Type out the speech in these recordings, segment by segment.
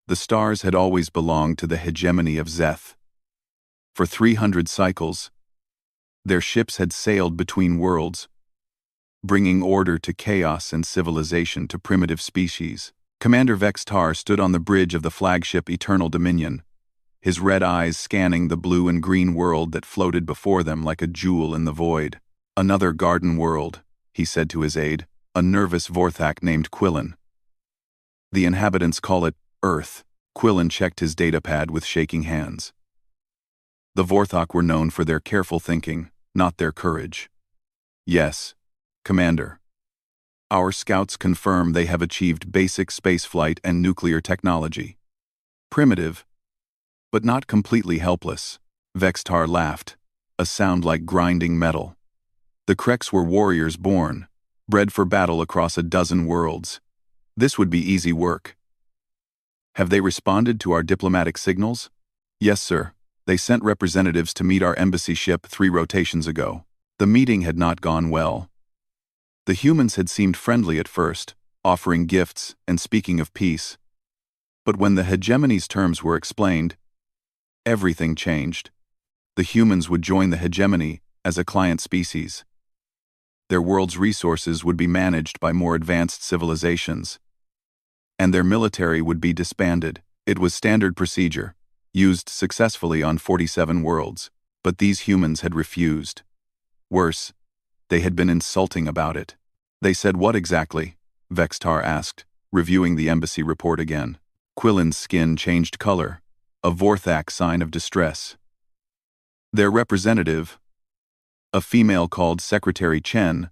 The stars had always belonged to the hegemony of Zeth. For 300 cycles, their ships had sailed between worlds, bringing order to chaos and civilization to primitive species. Commander Vextar stood on the bridge of the flagship Eternal Dominion, his red eyes scanning the blue and green world that floated before them like a jewel in the void. "Another garden world," he said to his aide, a nervous Vorthak named Quillen. "The inhabitants call it Earth." Quillen checked his datapad with shaking hands. The Vorthak were known for their careful thinking, not their courage. "Yes, Commander. Our scouts confirm they have achieved basic spaceflight and nuclear technology. Primitive, but not completely helpless." Vextar laughed, a sound like grinding metal. "The Kreks were warriors born, bred for battle across a dozen worlds. This would be easy work." "Have they responded to our diplomatic signals?" "Yes, sir. They sent representatives to meet our embassy ship 3 rotations ago." The meeting had not gone well. The humans had seemed friendly at first, offering gifts and speaking of peace. But when the hegemony's terms were explained, everything changed. The humans would join the hegemony as a client species. Their world's resources would be managed by more advanced civilizations, and their military would be disbanded. It was standard procedure, used successfully on 47 worlds, but these humans had refused. Worse, they had been insulting about it. "They said what exactly?" Vextar asked, reviewing the embassy report again. Quillen's skin changed color, a Vorthak sign of distress. "Their representative, a female called Secretary Chen,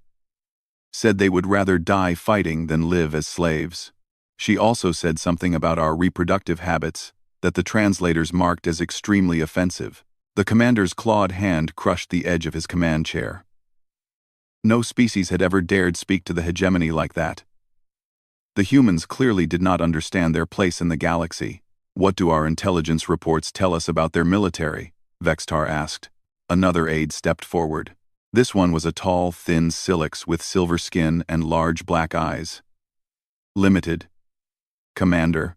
said they would rather die fighting than live as slaves. She also said something about our reproductive habits that the translators marked as extremely offensive." The commander's clawed hand crushed the edge of his command chair. No species had ever dared speak to the hegemony like that. The humans clearly did not understand their place in the galaxy. "What do our intelligence reports tell us about their military?" Vextar asked. Another aide stepped forward. This one was a tall, thin Silix with silver skin and large black eyes. "Limited, Commander.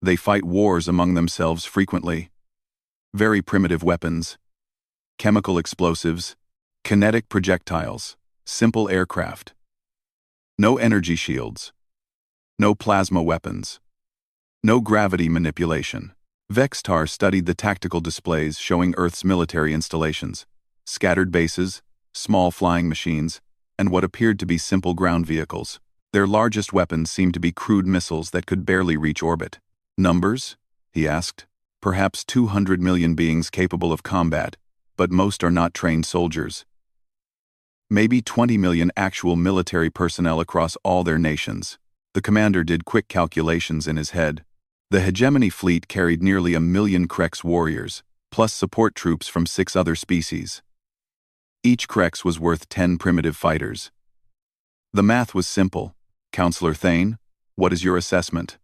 They fight wars among themselves frequently. Very primitive weapons, chemical explosives, kinetic projectiles, simple aircraft. No energy shields. No plasma weapons. No gravity manipulation." Vextar studied the tactical displays showing Earth's military installations, scattered bases, small flying machines, and what appeared to be simple ground vehicles. Their largest weapons seemed to be crude missiles that could barely reach orbit. "Numbers?" he asked. "Perhaps 200 million beings capable of combat, but most are not trained soldiers. Maybe 20 million actual military personnel across all their nations." The commander did quick calculations in his head. The hegemony fleet carried nearly 1 million Kreks warriors, plus support troops from 6 other species. Each Kreks was worth 10 primitive fighters. The math was simple. "Counselor Thane, what is your assessment?"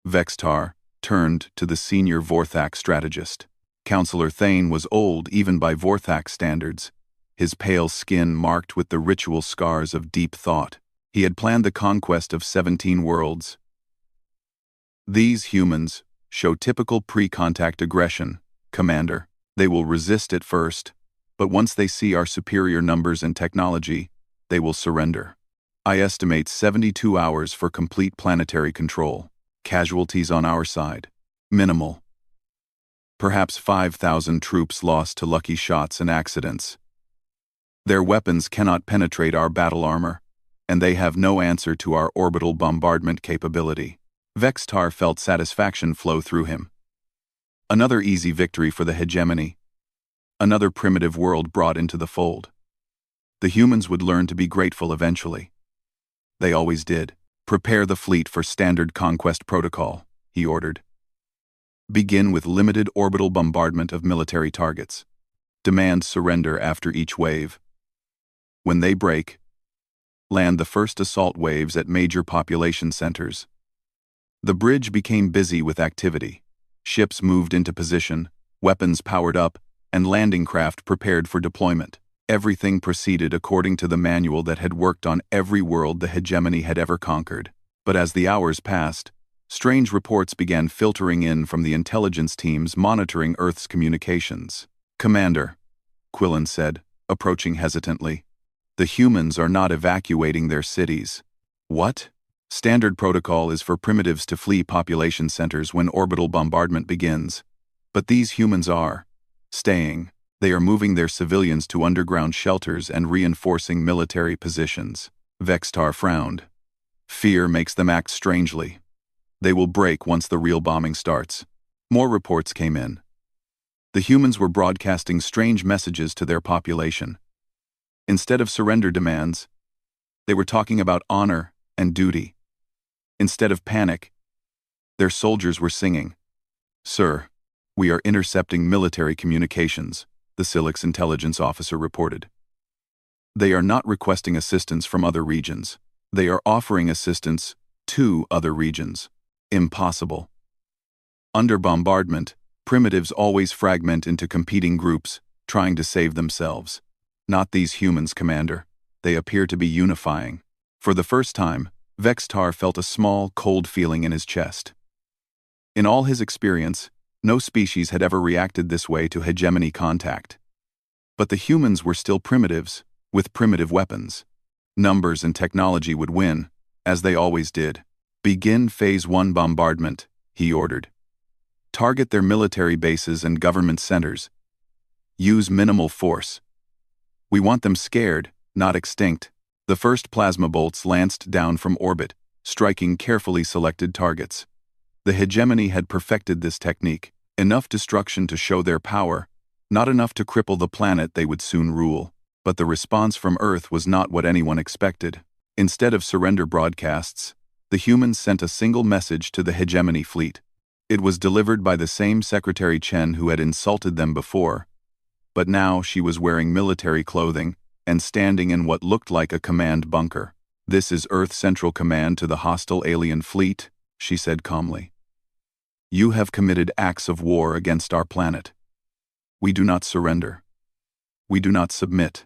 Vextar turned to the senior Vorthak strategist. Counselor Thane was old even by Vorthak standards, his pale skin marked with the ritual scars of deep thought. He had planned the conquest of 17 worlds. "These humans show typical pre-contact aggression, Commander. They will resist at first, but once they see our superior numbers and technology, they will surrender. I estimate 72 hours for complete planetary control. Casualties on our side, minimal. Perhaps 5,000 troops lost to lucky shots and accidents. Their weapons cannot penetrate our battle armor, and they have no answer to our orbital bombardment capability." Vextar felt satisfaction flow through him. Another easy victory for the hegemony. Another primitive world brought into the fold. The humans would learn to be grateful eventually. They always did. "Prepare the fleet for standard conquest protocol," he ordered. "Begin with limited orbital bombardment of military targets. Demand surrender after each wave. When they break, land the first assault waves at major population centers." The bridge became busy with activity. Ships moved into position, weapons powered up, and landing craft prepared for deployment. Everything proceeded according to the manual that had worked on every world the hegemony had ever conquered. But as the hours passed, Strange reports began filtering in from the intelligence teams monitoring Earth's communications. "Commander," Quillen said, approaching hesitantly, "the humans are not evacuating their cities." "What?" "Standard protocol is for primitives to flee population centers when orbital bombardment begins. But these humans are staying. They are moving their civilians to underground shelters and reinforcing military positions." Vextar frowned. "Fear makes them act strangely. They will break once the real bombing starts." More reports came in. The humans were broadcasting strange messages to their population. Instead of surrender demands, they were talking about honor and duty. Instead of panic, their soldiers were singing. "Sir, we are intercepting military communications," the Silix intelligence officer reported. "They are not requesting assistance from other regions. They are offering assistance to other regions." Impossible. Under bombardment, primitives always fragment into competing groups, trying to save themselves. Not these humans, Commander. They appear to be unifying. For the first time, Vextar felt a small, cold feeling in his chest. In all his experience, no species had ever reacted this way to hegemony contact. But the humans were still primitives, with primitive weapons. Numbers and technology would win, as they always did. "Begin Phase 1 bombardment," he ordered. "Target their military bases and government centers. Use minimal force. We want them scared, not extinct." The first plasma bolts lanced down from orbit, striking carefully selected targets. The hegemony had perfected this technique, enough destruction to show their power, not enough to cripple the planet they would soon rule. But the response from Earth was not what anyone expected. Instead of surrender broadcasts, the humans sent a single message to the hegemony fleet. It was delivered by the same Secretary Chen who had insulted them before, but now she was wearing military clothing and standing in what looked like a command bunker. "This is Earth Central Command to the hostile alien fleet," she said calmly. "You have committed acts of war against our planet. We do not surrender. We do not submit.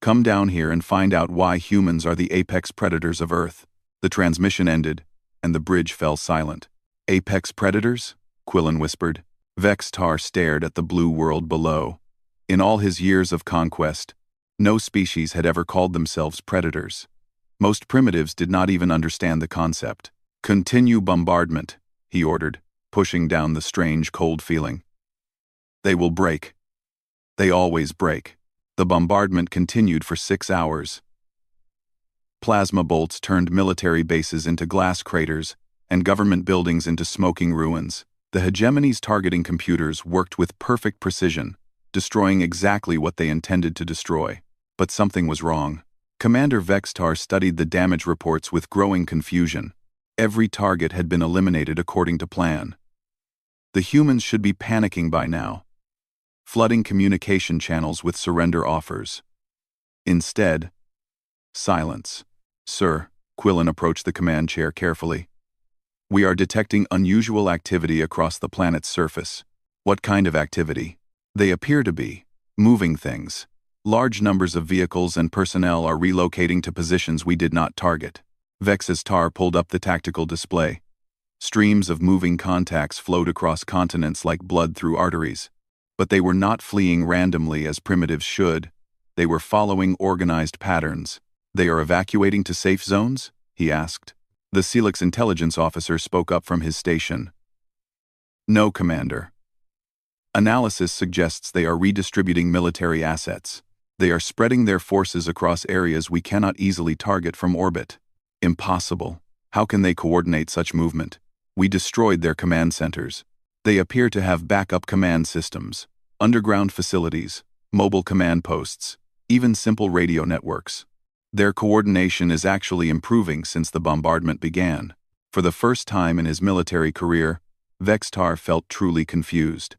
Come down here and find out why humans are the apex predators of Earth." The transmission ended, and the bridge fell silent. "Apex predators?" Quillen whispered. Vextar stared at the blue world below. In all his years of conquest, no species had ever called themselves predators. Most primitives did not even understand the concept. "Continue bombardment," he ordered, pushing down the strange cold feeling. "They will break. They always break." The bombardment continued for 6 hours. Plasma bolts turned military bases into glass craters and government buildings into smoking ruins. The hegemony's targeting computers worked with perfect precision, destroying exactly what they intended to destroy. But something was wrong. Commander Vextar studied the damage reports with growing confusion. Every target had been eliminated according to plan. The humans should be panicking by now, flooding communication channels with surrender offers. Instead, silence. "Sir," Quillen approached the command chair carefully. "We are detecting unusual activity across the planet's surface." "What kind of activity?" "They appear to be moving things. Large numbers of vehicles and personnel are relocating to positions we did not target." Vex's tar pulled up the tactical display. Streams of moving contacts flowed across continents like blood through arteries. But they were not fleeing randomly as primitives should. They were following organized patterns. "They are evacuating to safe zones?" he asked. The Silix intelligence officer spoke up from his station. "No, Commander. Analysis suggests they are redistributing military assets. They are spreading their forces across areas we cannot easily target from orbit." "Impossible. How can they coordinate such movement? We destroyed their command centers. They appear to have backup command systems, underground facilities, mobile command posts, even simple radio networks. Their coordination is actually improving since the bombardment began." For the first time in his military career, Vextar felt truly confused.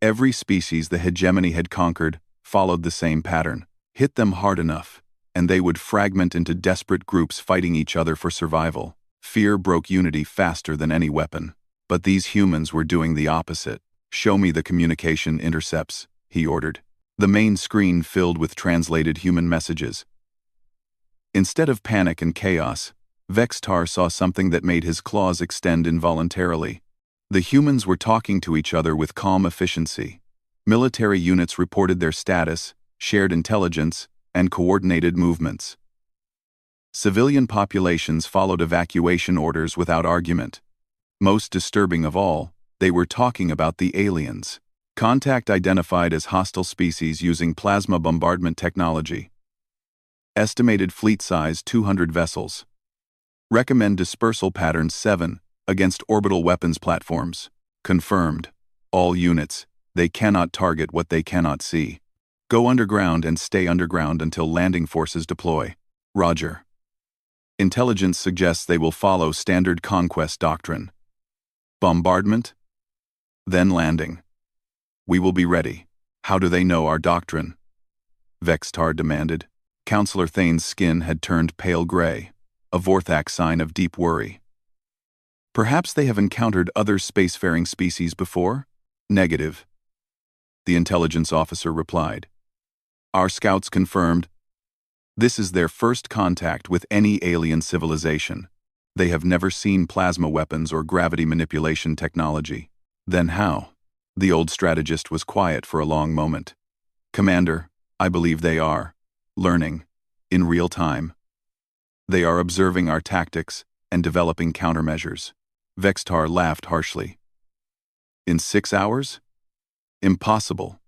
Every species the hegemony had conquered followed the same pattern. Hit them hard enough, and they would fragment into desperate groups fighting each other for survival. Fear broke unity faster than any weapon. But these humans were doing the opposite. "Show me the communication intercepts," he ordered. The main screen filled with translated human messages. Instead of panic and chaos, Vextar saw something that made his claws extend involuntarily. The humans were talking to each other with calm efficiency. Military units reported their status, shared intelligence, and coordinated movements. Civilian populations followed evacuation orders without argument. Most disturbing of all, they were talking about the aliens. Contact identified as hostile species using plasma bombardment technology. Estimated fleet size 200 vessels. Recommend dispersal patterns 7 against orbital weapons platforms. Confirmed. All units, they cannot target what they cannot see. Go underground and stay underground until landing forces deploy. Roger. Intelligence suggests they will follow standard conquest doctrine. Bombardment? Then landing. We will be ready. How do they know our doctrine? Vextar demanded. Counselor Thane's skin had turned pale gray, a Vorthak sign of deep worry. Perhaps they have encountered other spacefaring species before? Negative. The intelligence officer replied. Our scouts confirmed. This is their first contact with any alien civilization. They have never seen plasma weapons or gravity manipulation technology. Then how? The old strategist was quiet for a long moment. Commander, I believe they are learning in real time. They are observing our tactics and developing countermeasures. Vextar laughed harshly. In 6 hours? Impossible.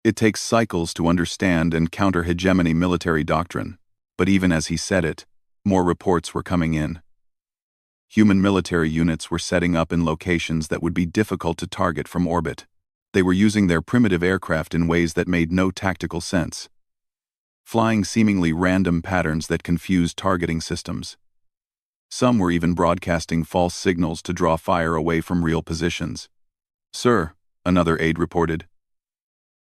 It takes cycles to understand and counter hegemony military doctrine, but even as he said it, more reports were coming in. Human military units were setting up in locations that would be difficult to target from orbit. They were using their primitive aircraft in ways that made no tactical sense, flying seemingly random patterns that confused targeting systems. Some were even broadcasting false signals to draw fire away from real positions. Sir, another aide reported,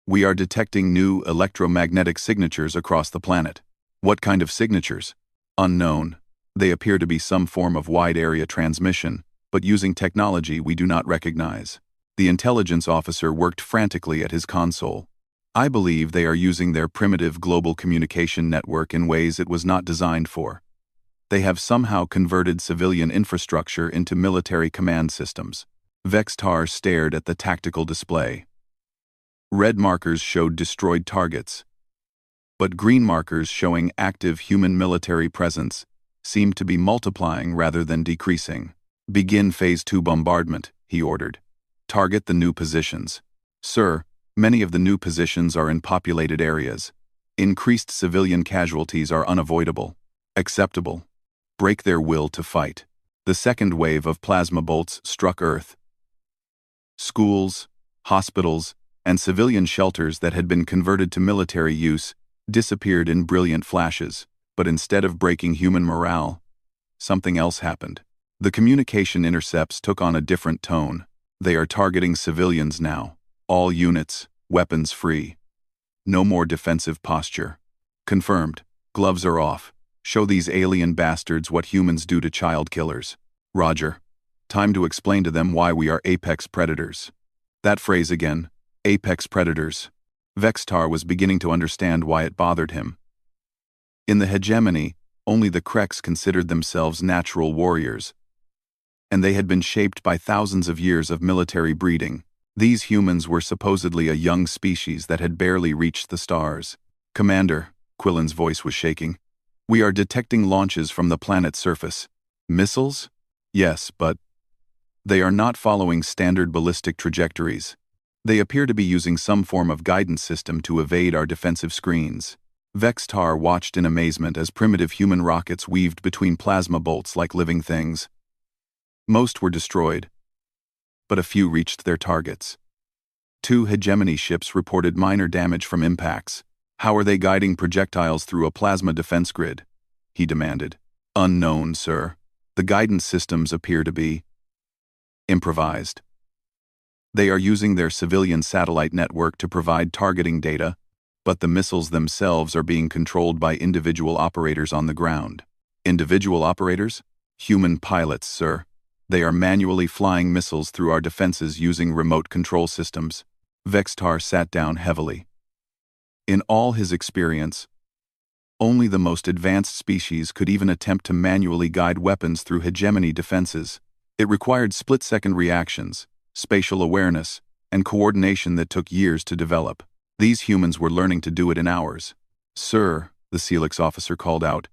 we are detecting new electromagnetic signatures across the planet. What kind of signatures? Unknown. They appear to be some form of wide-area transmission, but using technology we do not recognize. The intelligence officer worked frantically at his console. I believe they are using their primitive global communication network in ways it was not designed for. They have somehow converted civilian infrastructure into military command systems. Vextar stared at the tactical display. Red markers showed destroyed targets, but green markers showing active human military presence seemed to be multiplying rather than decreasing. Begin Phase 2 bombardment, he ordered. Target the new positions. Sir, many of the new positions are in populated areas. Increased civilian casualties are unavoidable. Acceptable. Break their will to fight. The second wave of plasma bolts struck Earth. Schools, hospitals, and civilian shelters that had been converted to military use disappeared in brilliant flashes. But instead of breaking human morale, something else happened. The communication intercepts took on a different tone. They are targeting civilians now. All units, weapons free. No more defensive posture. Confirmed. Gloves are off. Show these alien bastards what humans do to child killers. Roger. Time to explain to them why we are apex predators. That phrase again, apex predators. Vextar was beginning to understand why it bothered him. In the hegemony, only the Kreks considered themselves natural warriors, and they had been shaped by thousands of years of military breeding. These humans were supposedly a young species that had barely reached the stars. Commander, Quillen's voice was shaking. We are detecting launches from the planet's surface. Missiles? Yes, but they are not following standard ballistic trajectories. They appear to be using some form of guidance system to evade our defensive screens. Vextar watched in amazement as primitive human rockets weaved between plasma bolts like living things. Most were destroyed, but a few reached their targets. 2 hegemony ships reported minor damage from impacts. How are they guiding projectiles through a plasma defense grid? He demanded. Unknown, sir. The guidance systems appear to be improvised. They are using their civilian satellite network to provide targeting data, but the missiles themselves are being controlled by individual operators on the ground. Individual operators? Human pilots, sir. They are manually flying missiles through our defenses using remote control systems. Vextar sat down heavily. In all his experience, Only the most advanced species could even attempt to manually guide weapons through hegemony defenses. It required split-second reactions, spatial awareness, and coordination that took years to develop. These humans were learning to do it in hours. "Sir," the Celix officer called out,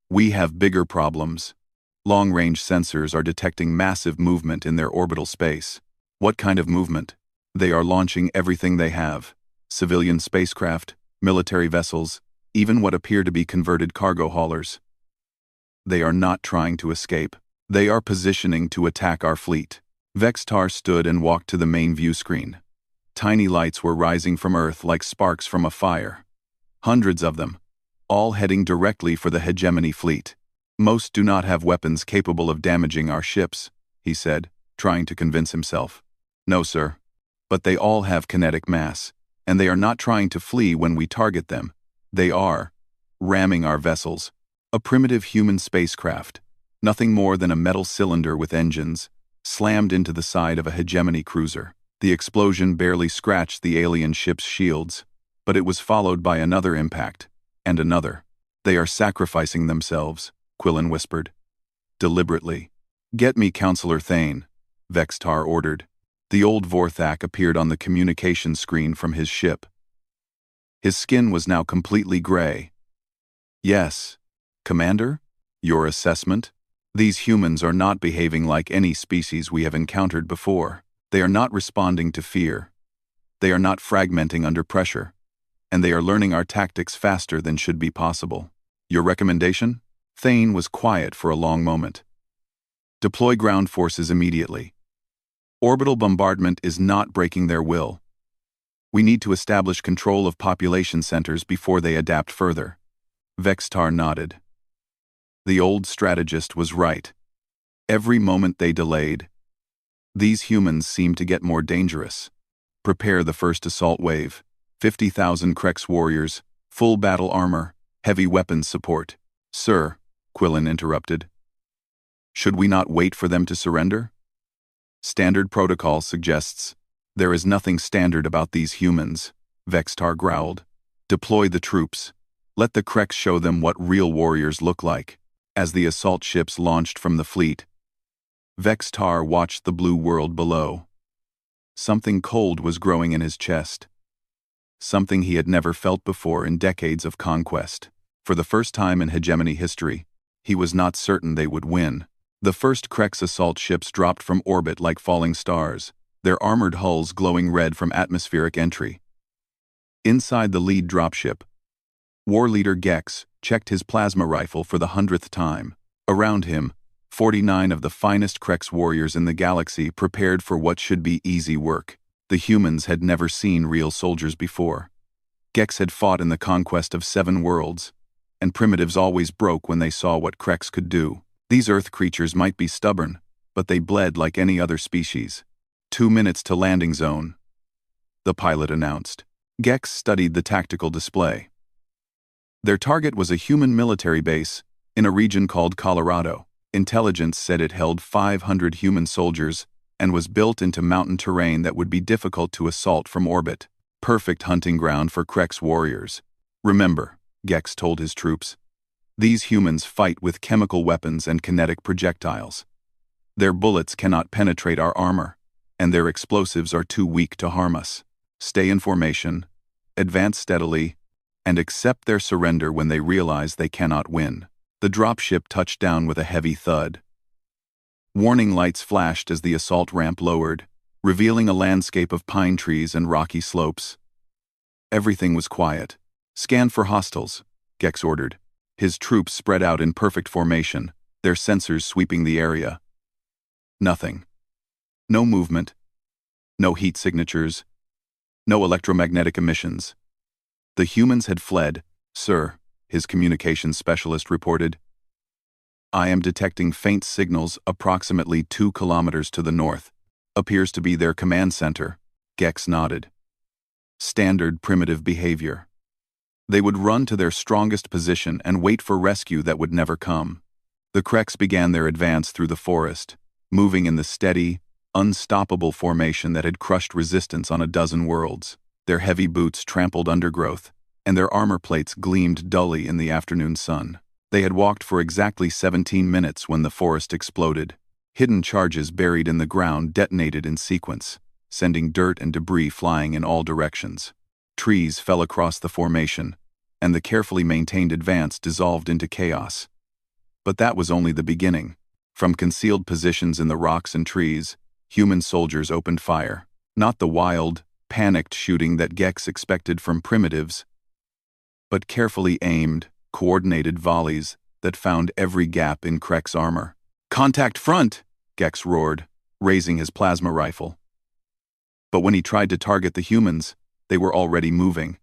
"we have bigger problems. Long-range sensors are detecting massive movement in their orbital space." "What kind of movement?" "They are launching everything they have. Civilian spacecraft, military vessels, even what appear to be converted cargo haulers. They are not trying to escape. They are positioning to attack our fleet." Vextar stood and walked to the main view screen. Tiny lights were rising from Earth like sparks from a fire. Hundreds of them, all heading directly for the hegemony fleet. "Most do not have weapons capable of damaging our ships," he said, trying to convince himself. "No, sir. But they all have kinetic mass, and they are not trying to flee when we target them. They are ramming our vessels." A primitive human spacecraft, nothing more than a metal cylinder with engines, slammed into the side of a hegemony cruiser. The explosion barely scratched the alien ship's shields, but it was followed by another impact, and another. "They are sacrificing themselves," Quillen whispered. "Deliberately." "Get me Counselor Thane," Vextar ordered. The old Vorthak appeared on the communication screen from his ship. His skin was now completely gray. "Yes, Commander? Your assessment?" "These humans are not behaving like any species we have encountered before. They are not responding to fear. They are not fragmenting under pressure. And they are learning our tactics faster than should be possible." "Your recommendation?" Thane was quiet for a long moment. "Deploy ground forces immediately. Orbital bombardment is not breaking their will. We need to establish control of population centers before they adapt further." Vextar nodded. The old strategist was right. Every moment they delayed, these humans seemed to get more dangerous. "Prepare the first assault wave. 50,000 Krex warriors, full battle armor, heavy weapons support." "Sir," Quillen interrupted. "Should we not wait for them to surrender?" "Standard protocol suggests." "There is nothing standard about these humans," Vextar growled. "Deploy the troops. Let the Krex show them what real warriors look like." As the assault ships launched from the fleet, Vextar watched the blue world below. Something cold was growing in his chest. Something he had never felt before in decades of conquest. For the first time in hegemony history, he was not certain they would win. The first Krex assault ships dropped from orbit like falling stars, their armored hulls glowing red from atmospheric entry. Inside the lead dropship, War Leader Gex checked his plasma rifle for the 100th time. Around him, 49 of the finest Krex warriors in the galaxy prepared for what should be easy work. The humans had never seen real soldiers before. Gex had fought in the conquest of 7 worlds, and primitives always broke when they saw what Krex could do. These Earth creatures might be stubborn, but they bled like any other species. 2 minutes to landing zone, the pilot announced. Gex studied the tactical display. Their target was a human military base in a region called Colorado. Intelligence said it held 500 human soldiers and was built into mountain terrain that would be difficult to assault from orbit. Perfect hunting ground for Krex warriors. "Remember," Gex told his troops, "these humans fight with chemical weapons and kinetic projectiles. Their bullets cannot penetrate our armor, and their explosives are too weak to harm us. Stay in formation, advance steadily, and accept their surrender when they realize they cannot win." The dropship touched down with a heavy thud. Warning lights flashed as the assault ramp lowered, revealing a landscape of pine trees and rocky slopes. Everything was quiet. "Scan for hostiles," Gex ordered. His troops spread out in perfect formation, their sensors sweeping the area. Nothing. No movement. No heat signatures. No electromagnetic emissions. The humans had fled, "Sir," his communications specialist reported. "I am detecting faint signals approximately 2 kilometers to the north. Appears to be their command center." Gex nodded. Standard primitive behavior. They would run to their strongest position and wait for rescue that would never come. The Krex began their advance through the forest, moving in the steady, unstoppable formation that had crushed resistance on a dozen worlds. Their heavy boots trampled undergrowth, and their armor plates gleamed dully in the afternoon sun. They had walked for exactly 17 minutes when the forest exploded. Hidden charges buried in the ground detonated in sequence, sending dirt and debris flying in all directions. Trees fell across the formation, and the carefully maintained advance dissolved into chaos. But that was only the beginning. From concealed positions in the rocks and trees, human soldiers opened fire. Not the wild, panicked shooting that Gex expected from primitives, but carefully aimed, coordinated volleys that found every gap in Krek's armor. "Contact front!" Gex roared, raising his plasma rifle. But when he tried to target the humans, they were already moving.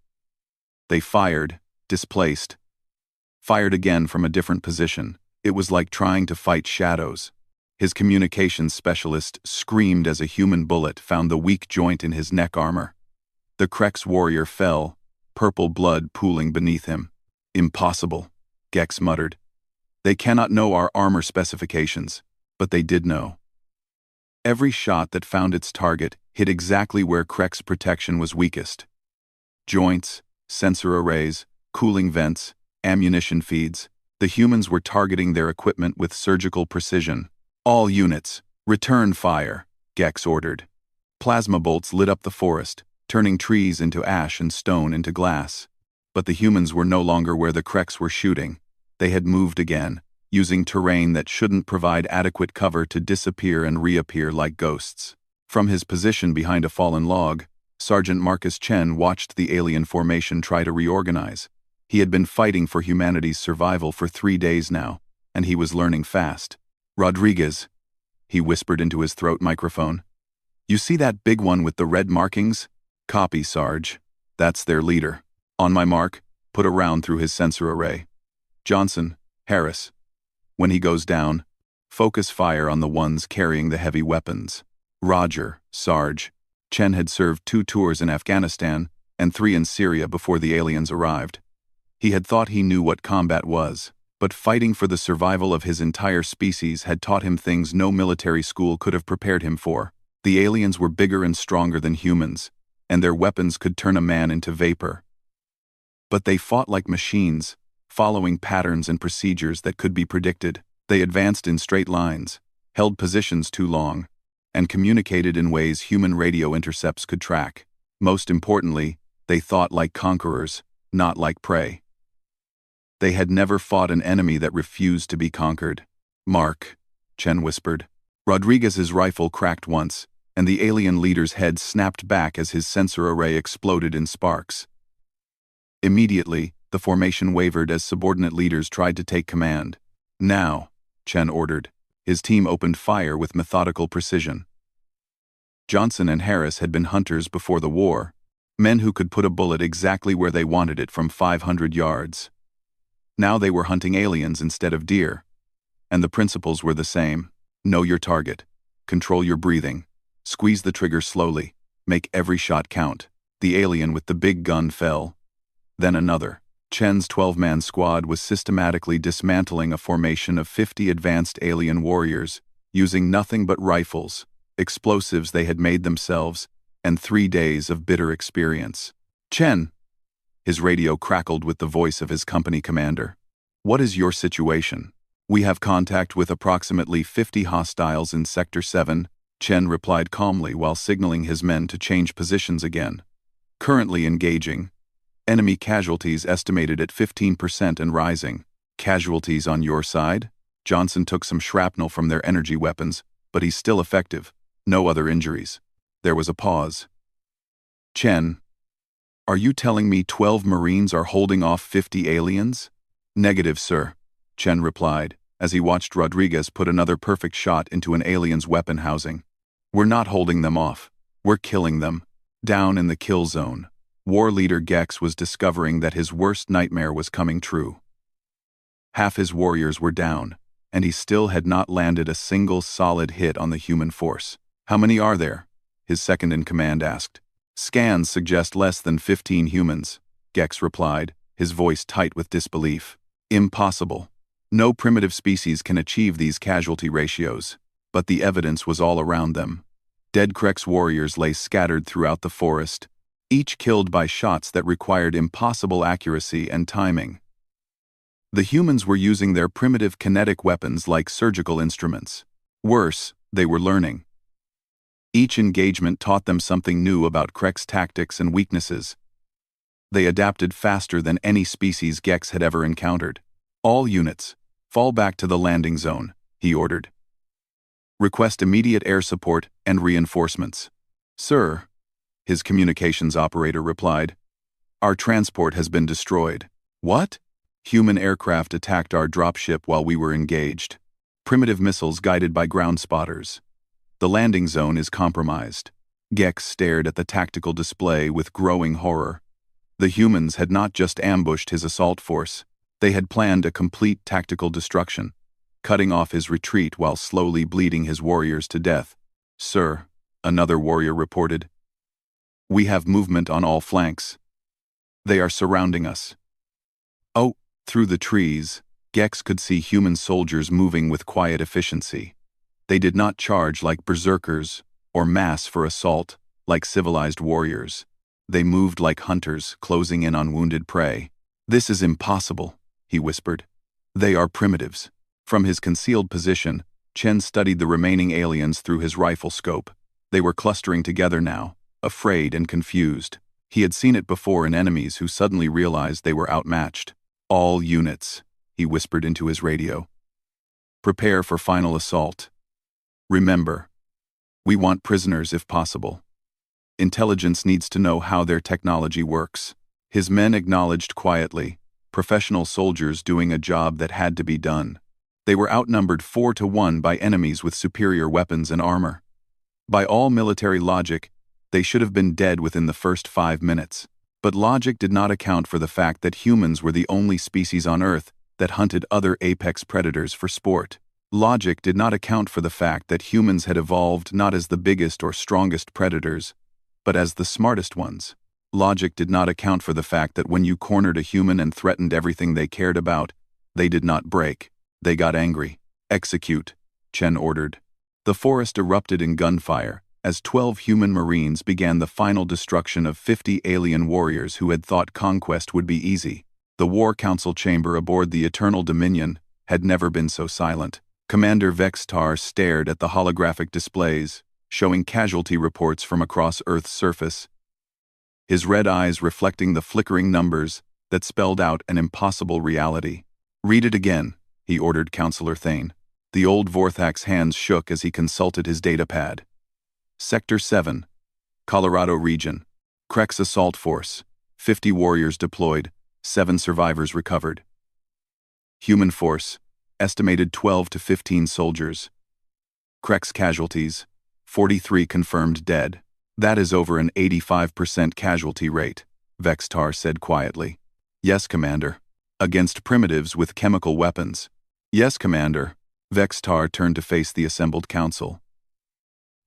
They fired, displaced, fired again from a different position. It was like trying to fight shadows. His communications specialist screamed as a human bullet found the weak joint in his neck armor. The Krek's warrior fell, purple blood pooling beneath him. "Impossible," Gex muttered. "They cannot know our armor specifications," but they did know. Every shot that found its target hit exactly where Krek's protection was weakest. Joints, sensor arrays, cooling vents, ammunition feeds. The humans were targeting their equipment with surgical precision. "All units, return fire," Gex ordered. Plasma bolts lit up the forest, turning trees into ash and stone into glass. But the humans were no longer where the Kreks were shooting. They had moved again, using terrain that shouldn't provide adequate cover to disappear and reappear like ghosts. From his position behind a fallen log, Sergeant Marcus Chen watched the alien formation try to reorganize. He had been fighting for humanity's survival for 3 days now, and he was learning fast. "Rodriguez," he whispered into his throat microphone. "You see that big one with the red markings?" "Copy, Sarge. That's their leader. On my mark, put a round through his sensor array. Johnson, Harris. When he goes down, focus fire on the ones carrying the heavy weapons." "Roger, Sarge." Chen had served 2 tours in Afghanistan and 3 in Syria before the aliens arrived. He had thought he knew what combat was, but fighting for the survival of his entire species had taught him things no military school could have prepared him for. The aliens were bigger and stronger than humans, and their weapons could turn a man into vapor. But they fought like machines, following patterns and procedures that could be predicted. They advanced in straight lines, held positions too long, and communicated in ways human radio intercepts could track. Most importantly, they thought like conquerors, not like prey. They had never fought an enemy that refused to be conquered. "Mark," Chen whispered. Rodriguez's rifle cracked once, and the alien leader's head snapped back as his sensor array exploded in sparks. Immediately, the formation wavered as subordinate leaders tried to take command. "Now," Chen ordered. His team opened fire with methodical precision. Johnson and Harris had been hunters before the war, men who could put a bullet exactly where they wanted it from 500 yards. Now they were hunting aliens instead of deer, and the principles were the same. Know your target, control your breathing, squeeze the trigger slowly, make every shot count. The alien with the big gun fell. Then another. Chen's 12-man squad was systematically dismantling a formation of 50 advanced alien warriors, using nothing but rifles, explosives they had made themselves, and 3 days of bitter experience. "Chen!" His radio crackled with the voice of his company commander. "What is your situation?" "We have contact with approximately 50 hostiles in Sector 7, Chen replied calmly while signaling his men to change positions again. "Currently engaging. Enemy casualties estimated at 15% and rising." "Casualties on your side?" "Johnson took some shrapnel from their energy weapons, but he's still effective. No other injuries." There was a pause. "Chen, are you telling me 12 Marines are holding off 50 aliens?" "Negative, sir," Chen replied, as he watched Rodriguez put another perfect shot into an alien's weapon housing. "We're not holding them off. We're killing them." Down in the kill zone, war leader Gex was discovering that his worst nightmare was coming true. Half his warriors were down, and he still had not landed a single solid hit on the human force. "How many are there?" his second-in-command asked. "Scans suggest less than 15 humans," Gex replied, his voice tight with disbelief. "Impossible. No primitive species can achieve these casualty ratios." But the evidence was all around them. Dead Krek's warriors lay scattered throughout the forest, each killed by shots that required impossible accuracy and timing. The humans were using their primitive kinetic weapons like surgical instruments. Worse, they were learning. Each engagement taught them something new about Krek's tactics and weaknesses. They adapted faster than any species Gex had ever encountered. All units, fall back to the landing zone, he ordered. Request immediate air support and reinforcements. Sir, his communications operator replied. Our transport has been destroyed. What? Human aircraft attacked our dropship while we were engaged. Primitive missiles guided by ground spotters. The landing zone is compromised. Gex stared at the tactical display with growing horror. The humans had not just ambushed his assault force, they had planned a complete tactical destruction, cutting off his retreat while slowly bleeding his warriors to death. Sir, another warrior reported. We have movement on all flanks. They are surrounding us. Oh, through the trees, Gex could see human soldiers moving with quiet efficiency. They did not charge like berserkers, or mass for assault, like civilized warriors. They moved like hunters, closing in on wounded prey. This is impossible, he whispered. They are primitives. From his concealed position, Chen studied the remaining aliens through his rifle scope. They were clustering together now, afraid and confused. He had seen it before in enemies who suddenly realized they were outmatched. All units, he whispered into his radio. Prepare for final assault. Remember, we want prisoners if possible. Intelligence needs to know how their technology works. His men acknowledged quietly, professional soldiers doing a job that had to be done. They were outnumbered 4-1 by enemies with superior weapons and armor. By all military logic, they should have been dead within the first 5 minutes. But logic did not account for the fact that humans were the only species on Earth that hunted other apex predators for sport. Logic did not account for the fact that humans had evolved not as the biggest or strongest predators, but as the smartest ones. Logic did not account for the fact that when you cornered a human and threatened everything they cared about, they did not break. They got angry. Execute, Chen ordered. The forest erupted in gunfire as 12 human marines began the final destruction of 50 alien warriors who had thought conquest would be easy. The War Council chamber aboard the Eternal Dominion had never been so silent. Commander Vextar stared at the holographic displays, showing casualty reports from across Earth's surface, his red eyes reflecting the flickering numbers that spelled out an impossible reality. Read it again, he ordered Counselor Thane. The old Vorthak's hands shook as he consulted his datapad. Sector 7, Colorado Region. Krek's Assault Force. 50 warriors deployed, 7 survivors recovered. Human force. Estimated 12 to 15 soldiers. Krek's casualties. 43 confirmed dead. That is over an 85% casualty rate, Vextar said quietly. Yes, Commander. Against primitives with chemical weapons. Yes, Commander. Vextar turned to face the assembled council.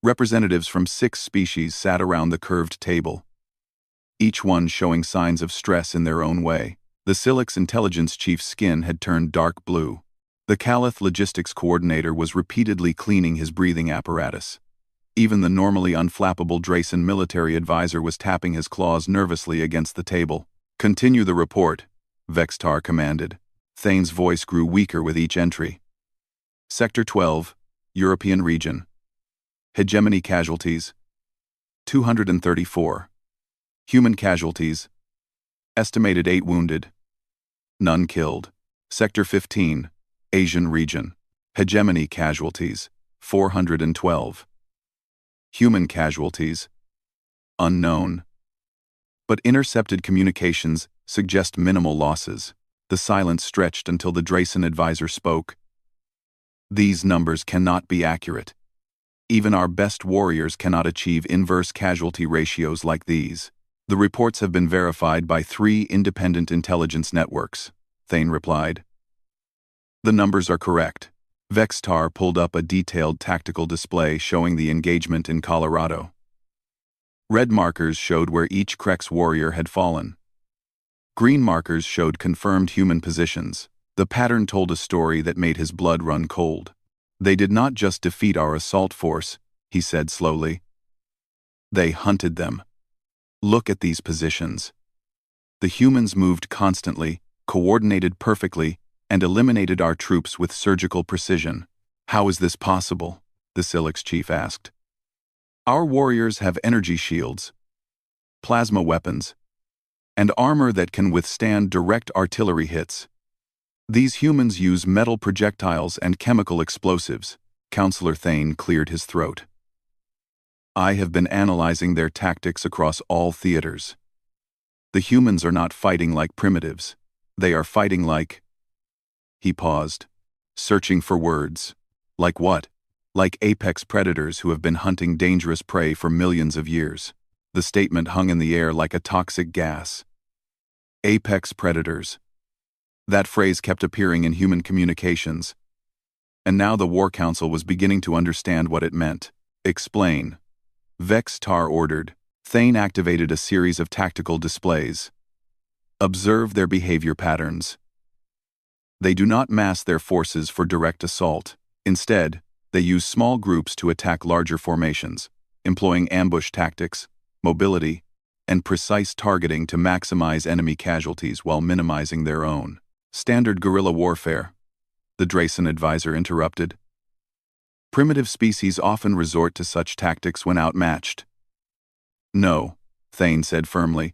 Representatives from 6 species sat around the curved table, each one showing signs of stress in their own way. The Silex intelligence chief's skin had turned dark blue. The Calith logistics coordinator was repeatedly cleaning his breathing apparatus. Even the normally unflappable Drayson military advisor was tapping his claws nervously against the table. Continue the report, Vextar commanded. Thane's voice grew weaker with each entry. Sector 12, European Region. Hegemony casualties. 234. Human casualties. Estimated 8 wounded. None killed. Sector 15, Asian Region. Hegemony casualties. 412. Human casualties. Unknown. But intercepted communications suggest minimal losses. The silence stretched until the Drayson advisor spoke. These numbers cannot be accurate. Even our best warriors cannot achieve inverse casualty ratios like these. The reports have been verified by 3 independent intelligence networks, Thane replied. The numbers are correct. Vextar pulled up a detailed tactical display showing the engagement in Colorado. Red markers showed where each Krek's warrior had fallen. Green markers showed confirmed human positions. The pattern told a story that made his blood run cold. They did not just defeat our assault force, he said slowly. They hunted them. Look at these positions. The humans moved constantly, coordinated perfectly, and eliminated our troops with surgical precision. How is this possible? The Silex chief asked. Our warriors have energy shields, plasma weapons, and armor that can withstand direct artillery hits. These humans use metal projectiles and chemical explosives. Counselor Thane cleared his throat. I have been analyzing their tactics across all theaters. The humans are not fighting like primitives. They are fighting like... He paused, searching for words. Like what? Like apex predators who have been hunting dangerous prey for millions of years. The statement hung in the air like a toxic gas. Apex predators. That phrase kept appearing in human communications. And now the War Council was beginning to understand what it meant. Explain. Vex Tar ordered. Thane activated a series of tactical displays. Observe their behavior patterns. They do not mass their forces for direct assault. Instead, they use small groups to attack larger formations, employing ambush tactics, mobility, and precise targeting to maximize enemy casualties while minimizing their own. Standard guerrilla warfare, the Drayson advisor interrupted. Primitive species often resort to such tactics when outmatched. No, Thane said firmly.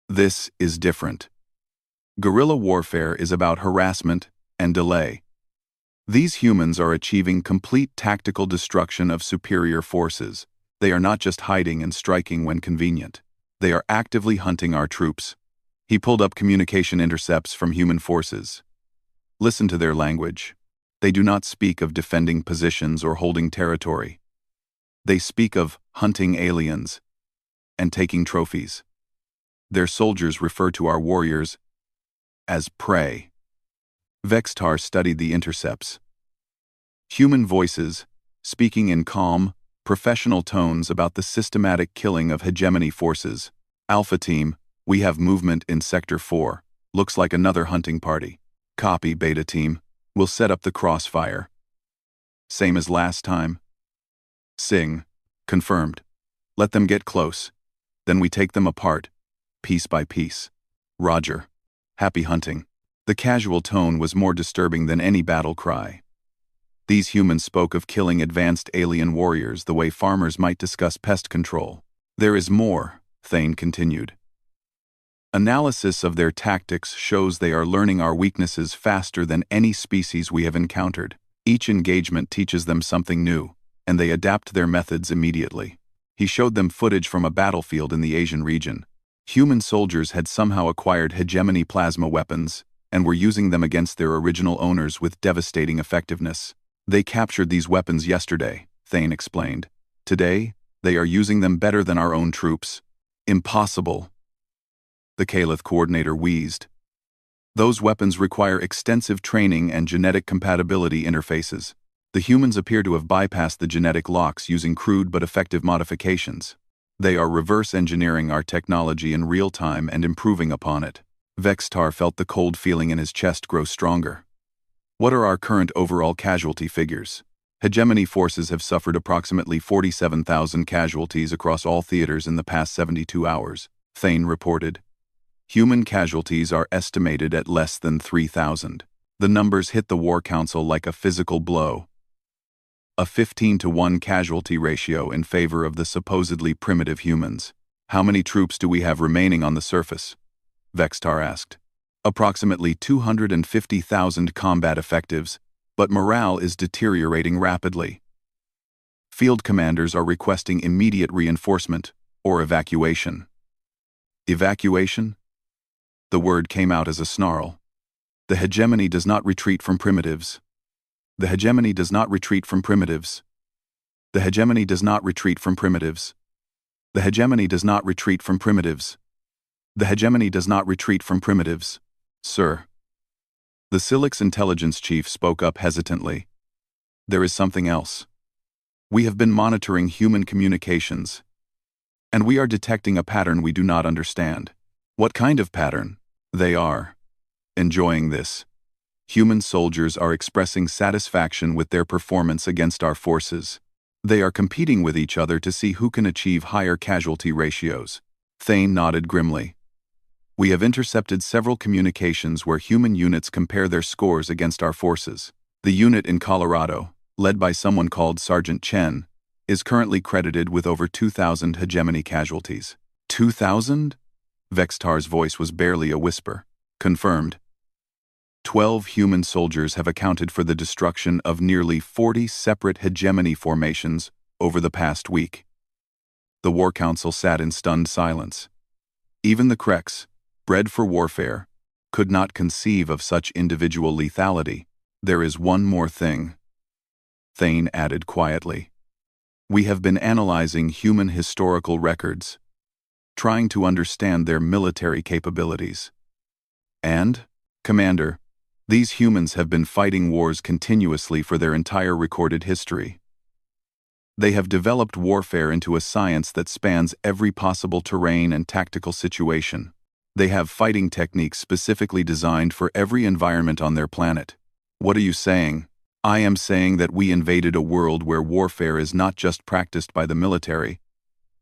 This is different. Guerrilla warfare is about harassment and delay. These humans are achieving complete tactical destruction of superior forces. They are not just hiding and striking when convenient. They are actively hunting our troops. He pulled up communication intercepts from human forces. Listen to their language. They do not speak of defending positions or holding territory. They speak of hunting aliens and taking trophies. Their soldiers refer to our warriors as prey. Vextar studied the intercepts. Human voices, speaking in calm, professional tones about the systematic killing of hegemony forces. Alpha Team, we have movement in Sector 4. Looks like another hunting party. Copy, Beta Team. We'll set up the crossfire. Same as last time. Sing. Confirmed. Let them get close. Then we take them apart, piece by piece. Roger. Happy hunting. The casual tone was more disturbing than any battle cry. These humans spoke of killing advanced alien warriors the way farmers might discuss pest control. There is more, Thane continued. Analysis of their tactics shows they are learning our weaknesses faster than any species we have encountered. Each engagement teaches them something new, and they adapt their methods immediately. He showed them footage from a battlefield in the Asian region. Human soldiers had somehow acquired hegemony plasma weapons and were using them against their original owners with devastating effectiveness. They captured these weapons yesterday, Thane explained. Today, they are using them better than our own troops. Impossible. The Caliph coordinator wheezed. Those weapons require extensive training and genetic compatibility interfaces. The humans appear to have bypassed the genetic locks using crude but effective modifications. They are reverse engineering our technology in real time and improving upon it. Vextar felt the cold feeling in his chest grow stronger. What are our current overall casualty figures? Hegemony forces have suffered approximately 47,000 casualties across all theaters in the past 72 hours, Thane reported. Human casualties are estimated at less than 3,000. The numbers hit the War Council like a physical blow. A 15-to-1 casualty ratio in favor of the supposedly primitive humans. How many troops do we have remaining on the surface? Vextar asked. Approximately 250,000 combat effectives, but morale is deteriorating rapidly. Field commanders are requesting immediate reinforcement or evacuation. Evacuation? The word came out as a snarl. The hegemony does not retreat from primitives. The hegemony does not retreat from primitives. The hegemony does not retreat from primitives. The hegemony does not retreat from primitives. The hegemony does not retreat from primitives. Sir. The Silex intelligence chief spoke up hesitantly. There is something else. We have been monitoring human communications, and we are detecting a pattern we do not understand. What kind of pattern? They are enjoying this. Human soldiers are expressing satisfaction with their performance against our forces. They are competing with each other to see who can achieve higher casualty ratios. Thane nodded grimly. We have intercepted several communications where human units compare their scores against our forces. The unit in Colorado, led by someone called Sergeant Chen, is currently credited with over 2,000 hegemony casualties. 2,000? Vextar's voice was barely a whisper. Confirmed. 12 human soldiers have accounted for the destruction of nearly 40 separate hegemony formations over the past week. The War Council sat in stunned silence. Even the Kreks, bred for warfare, could not conceive of such individual lethality. There is one more thing, Thane added quietly. We have been analyzing human historical records, trying to understand their military capabilities. And, Commander, these humans have been fighting wars continuously for their entire recorded history. They have developed warfare into a science that spans every possible terrain and tactical situation. They have fighting techniques specifically designed for every environment on their planet. What are you saying? I am saying that we invaded a world where warfare is not just practiced by the military,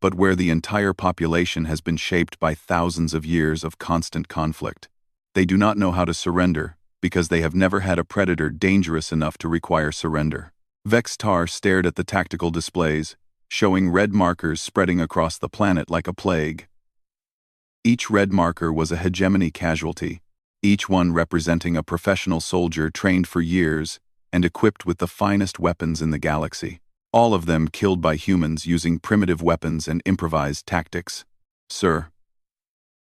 but where the entire population has been shaped by thousands of years of constant conflict. They do not know how to surrender because they have never had a predator dangerous enough to require surrender. Vextar stared at the tactical displays, showing red markers spreading across the planet like a plague. Each red marker was a hegemony casualty, each one representing a professional soldier trained for years and equipped with the finest weapons in the galaxy. All of them killed by humans using primitive weapons and improvised tactics. Sir.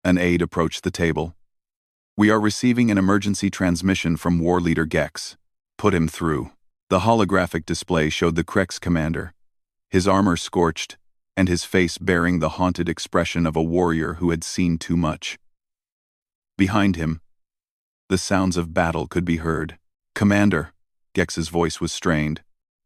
An aide approached the table. We are receiving an emergency transmission from War Leader Gex. Put him through. The holographic display showed the Kreks commander, his armor scorched, and his face bearing the haunted expression of a warrior who had seen too much. Behind him, the sounds of battle could be heard. Commander, Gex's voice was strained.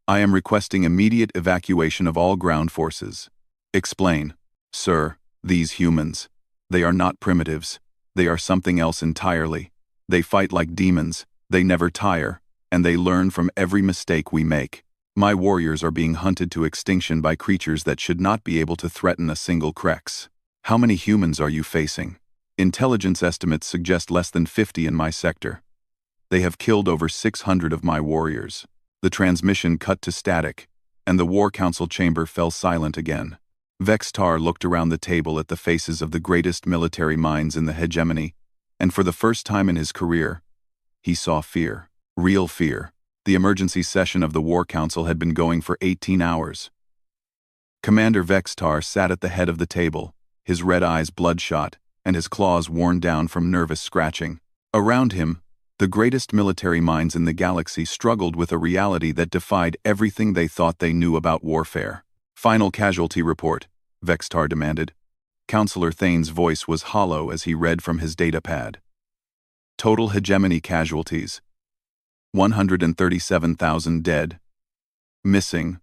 I am requesting immediate evacuation of all ground forces. Explain. Sir, these humans, they are not primitives. They are something else entirely. They fight like demons, they never tire, and they learn from every mistake we make. My warriors are being hunted to extinction by creatures that should not be able to threaten a single Krex. How many humans are you facing? Intelligence estimates suggest less than 50 in my sector. They have killed over 600 of my warriors. The transmission cut to static, and the War Council chamber fell silent again. Vextar looked around the table at the faces of the greatest military minds in the hegemony, and for the first time in his career, he saw fear. Real fear. The emergency session of the War Council had been going for 18 hours. Commander Vextar sat at the head of the table, his red eyes bloodshot, and his claws worn down from nervous scratching. Around him, the greatest military minds in the galaxy struggled with a reality that defied everything they thought they knew about warfare. Final casualty report, Vextar demanded. Counselor Thane's voice was hollow as he read from his datapad. Total hegemony casualties. 137,000 dead, missing,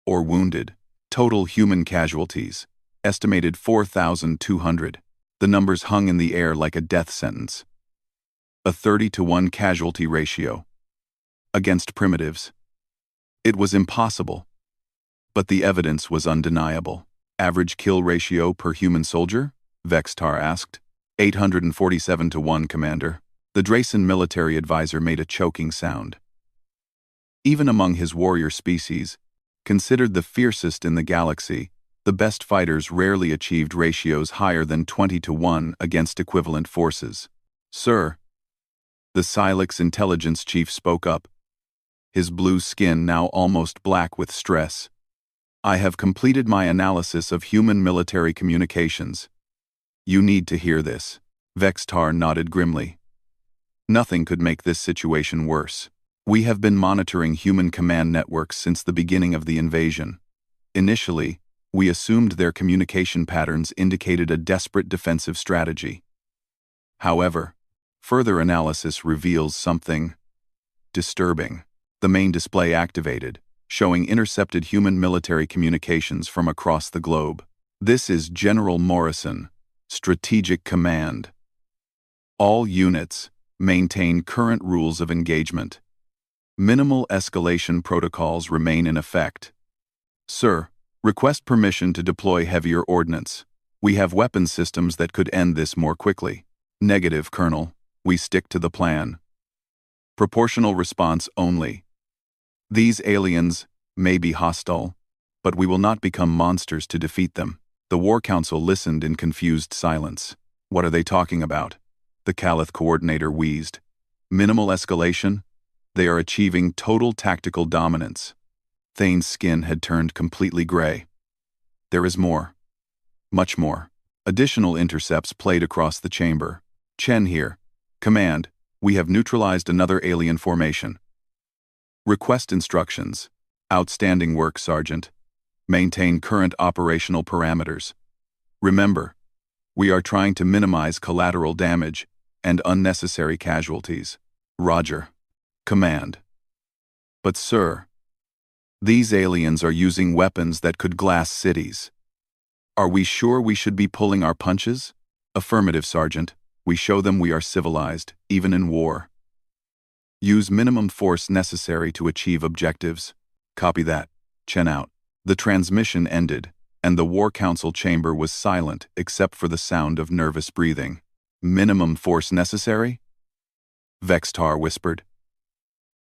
or wounded. Total human casualties, estimated 4,200. The numbers hung in the air like a death sentence. A 30-to-1 casualty ratio. Against primitives. It was impossible. But the evidence was undeniable. Average kill ratio per human soldier? Vextar asked. 847-to-1, Commander. The Drayson military advisor made a choking sound. Even among his warrior species, considered the fiercest in the galaxy, the best fighters rarely achieved ratios higher than 20-to-1 against equivalent forces. Sir, the Silex intelligence chief spoke up, his blue skin now almost black with stress. I have completed my analysis of human military communications. You need to hear this. Vextar nodded grimly. Nothing could make this situation worse. We have been monitoring human command networks since the beginning of the invasion. Initially, we assumed their communication patterns indicated a desperate defensive strategy. However, further analysis reveals something disturbing. The main display activated, showing intercepted human military communications from across the globe. This is General Morrison, Strategic Command. All units maintain current rules of engagement. Minimal escalation protocols remain in effect. Sir, request permission to deploy heavier ordnance. We have weapon systems that could end this more quickly. Negative, Colonel. We stick to the plan. Proportional response only. These aliens may be hostile, but we will not become monsters to defeat them. The War Council listened in confused silence. What are they talking about? The Caliph coordinator wheezed. Minimal escalation? They are achieving total tactical dominance. Thane's skin had turned completely gray. There is more. Much more. Additional intercepts played across the chamber. Chen here. Command, we have neutralized another alien formation. Request instructions. Outstanding work, Sergeant. Maintain current operational parameters. Remember, we are trying to minimize collateral damage and unnecessary casualties. Roger. Command. But sir, these aliens are using weapons that could glass cities. Are we sure we should be pulling our punches? Affirmative, Sergeant. We show them we are civilized, even in war. Use minimum force necessary to achieve objectives. Copy that. Chen out. The transmission ended, and the War Council chamber was silent except for the sound of nervous breathing. Minimum force necessary? Vextar whispered.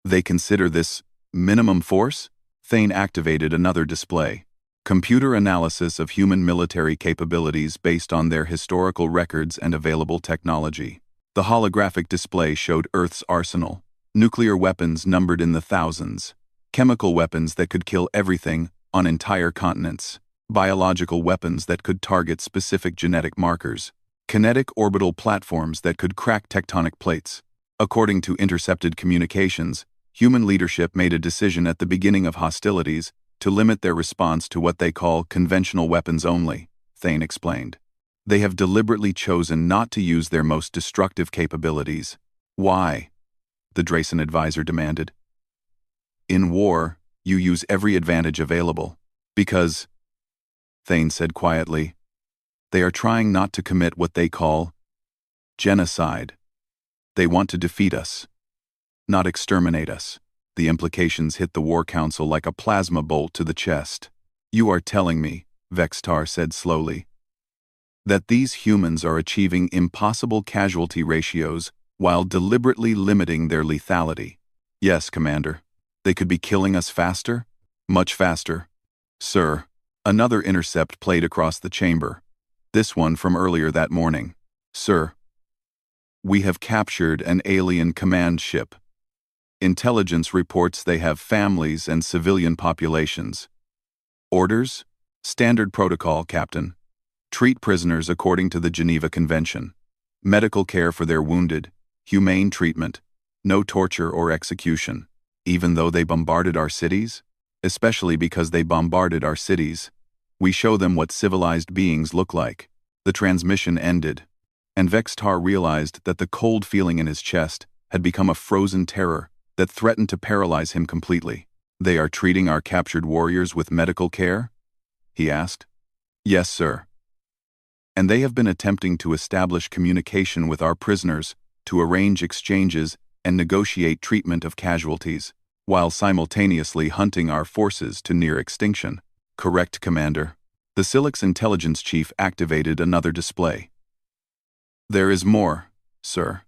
They consider this minimum force? Thane activated another display. Computer analysis of human military capabilities based on their historical records and available technology. The holographic display showed Earth's arsenal. Nuclear weapons numbered in the thousands. Chemical weapons that could kill everything on entire continents. Biological weapons that could target specific genetic markers. Kinetic orbital platforms that could crack tectonic plates. According to intercepted communications, human leadership made a decision at the beginning of hostilities to limit their response to what they call conventional weapons only, Thane explained. They have deliberately chosen not to use their most destructive capabilities. Why? The Drayson advisor demanded. In war, you use every advantage available. Because, Thane said quietly, they are trying not to commit what they call genocide. They want to defeat us, not exterminate us. The implications hit the War Council like a plasma bolt to the chest. You are telling me, Vextar said slowly, that these humans are achieving impossible casualty ratios while deliberately limiting their lethality. Yes, Commander. They could be killing us faster? Much faster. Sir, another intercept played across the chamber. This one from earlier that morning. Sir, we have captured an alien command ship. Intelligence reports they have families and civilian populations. Orders? Standard protocol, Captain. Treat prisoners according to the Geneva Convention. Medical care for their wounded. Humane treatment. No torture or execution. Even though they bombarded our cities? Especially because they bombarded our cities. We show them what civilized beings look like. The transmission ended, and Vextar realized that the cold feeling in his chest had become a frozen terror that threatened to paralyze him completely. They are treating our captured warriors with medical care? He asked. Yes, sir. And they have been attempting to establish communication with our prisoners to arrange exchanges and negotiate treatment of casualties, while simultaneously hunting our forces to near extinction. Correct, Commander. The Silex intelligence chief activated another display. There is more, sir.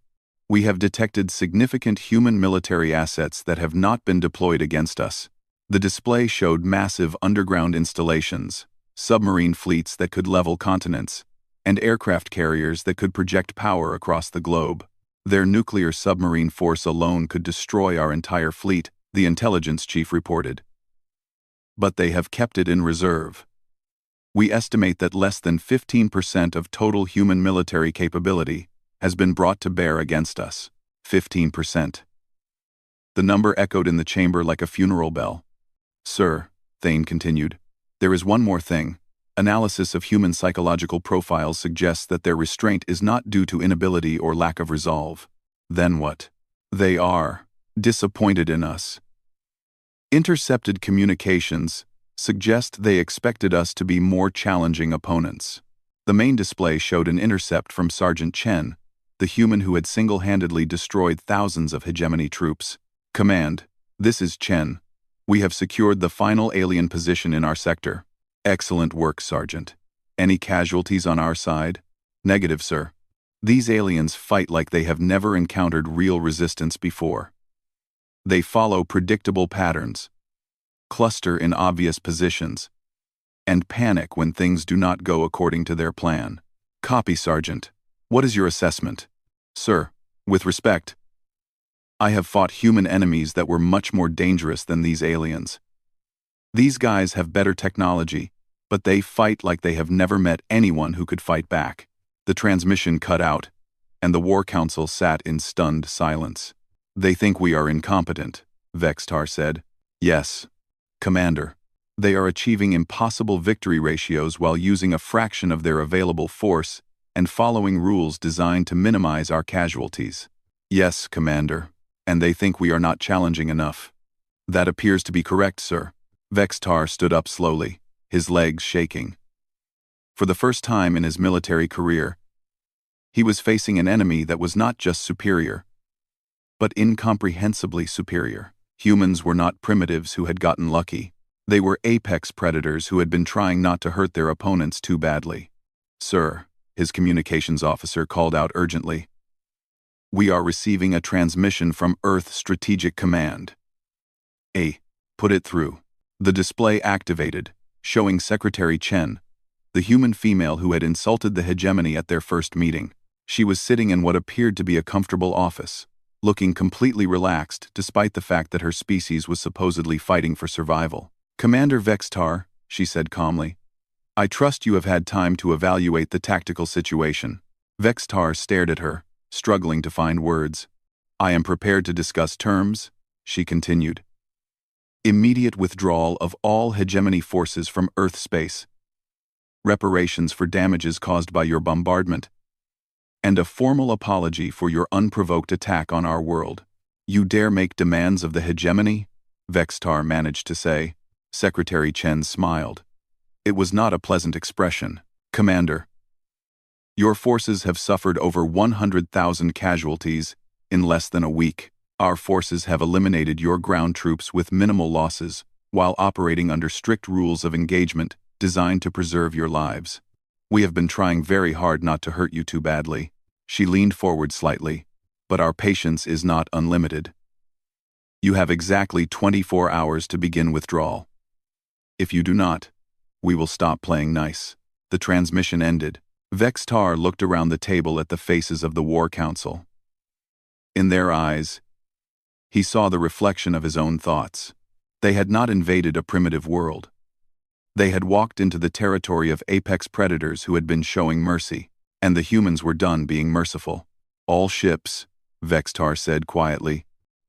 We have detected significant human military assets that have not been deployed against us. The display showed massive underground installations, submarine fleets that could level continents, and aircraft carriers that could project power across the globe. Their nuclear submarine force alone could destroy our entire fleet, the intelligence chief reported. But they have kept it in reserve. We estimate that less than 15% of total human military capability has been brought to bear against us. 15%. The number echoed in the chamber like a funeral bell. Sir, Thane continued, there is one more thing. Analysis of human psychological profiles suggests that their restraint is not due to inability or lack of resolve. Then what? They are disappointed in us. Intercepted communications suggest they expected us to be more challenging opponents. The main display showed an intercept from Sergeant Chen, the human who had single-handedly destroyed thousands of hegemony troops. Command, this is Chen. We have secured the final alien position in our sector. Excellent work, Sergeant. Any casualties on our side? Negative, sir. These aliens fight like they have never encountered real resistance before. They follow predictable patterns, cluster in obvious positions, and panic when things do not go according to their plan. Copy, Sergeant. What is your assessment? Sir, with respect, I have fought human enemies that were much more dangerous than these aliens. These guys have better technology, but they fight like they have never met anyone who could fight back. The transmission cut out, and the War Council sat in stunned silence. They think we are incompetent, Vextar said. Yes, Commander. They are achieving impossible victory ratios while using a fraction of their available force and following rules designed to minimize our casualties. Yes, Commander. And they think we are not challenging enough. That appears to be correct, sir. Vextar stood up slowly, his legs shaking. For the first time in his military career, he was facing an enemy that was not just superior, but incomprehensibly superior. Humans were not primitives who had gotten lucky. They were apex predators who had been trying not to hurt their opponents too badly. Sir, his communications officer called out urgently. We are receiving a transmission from Earth Strategic Command. Put it through. The display activated, showing Secretary Chen, the human female who had insulted the hegemony at their first meeting. She was sitting in what appeared to be a comfortable office, looking completely relaxed despite the fact that her species was supposedly fighting for survival. Commander Vextar, she said calmly, I trust you have had time to evaluate the tactical situation. Vextar stared at her, struggling to find words. I am prepared to discuss terms, she continued. Immediate withdrawal of all hegemony forces from Earth space, reparations for damages caused by your bombardment, and a formal apology for your unprovoked attack on our world. You dare make demands of the hegemony? Vextar managed to say. Secretary Chen smiled. It was not a pleasant expression. Commander, your forces have suffered over 100,000 casualties in less than a week. Our forces have eliminated your ground troops with minimal losses while operating under strict rules of engagement designed to preserve your lives. We have been trying very hard not to hurt you too badly. She leaned forward slightly, but our patience is not unlimited. You have exactly 24 hours to begin withdrawal. If you do not, we will stop playing nice. The transmission ended. Vextar looked around the table at the faces of the War Council. In their eyes, he saw the reflection of his own thoughts. They had not invaded a primitive world. They had walked into the territory of apex predators who had been showing mercy, and the humans were done being merciful. All ships, Vextar said quietly,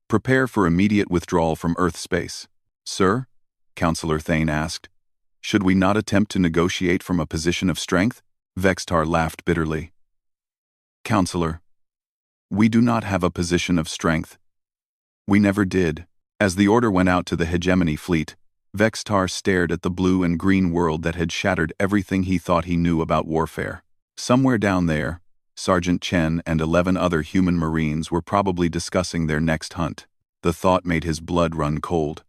prepare for immediate withdrawal from Earth space. Sir? Counselor Thane asked. Should we not attempt to negotiate from a position of strength? Vextar laughed bitterly. Counselor, we do not have a position of strength. We never did. As the order went out to the hegemony fleet, Vextar stared at the blue and green world that had shattered everything he thought he knew about warfare. Somewhere down there, Sergeant Chen and 11 other human marines were probably discussing their next hunt. The thought made his blood run cold.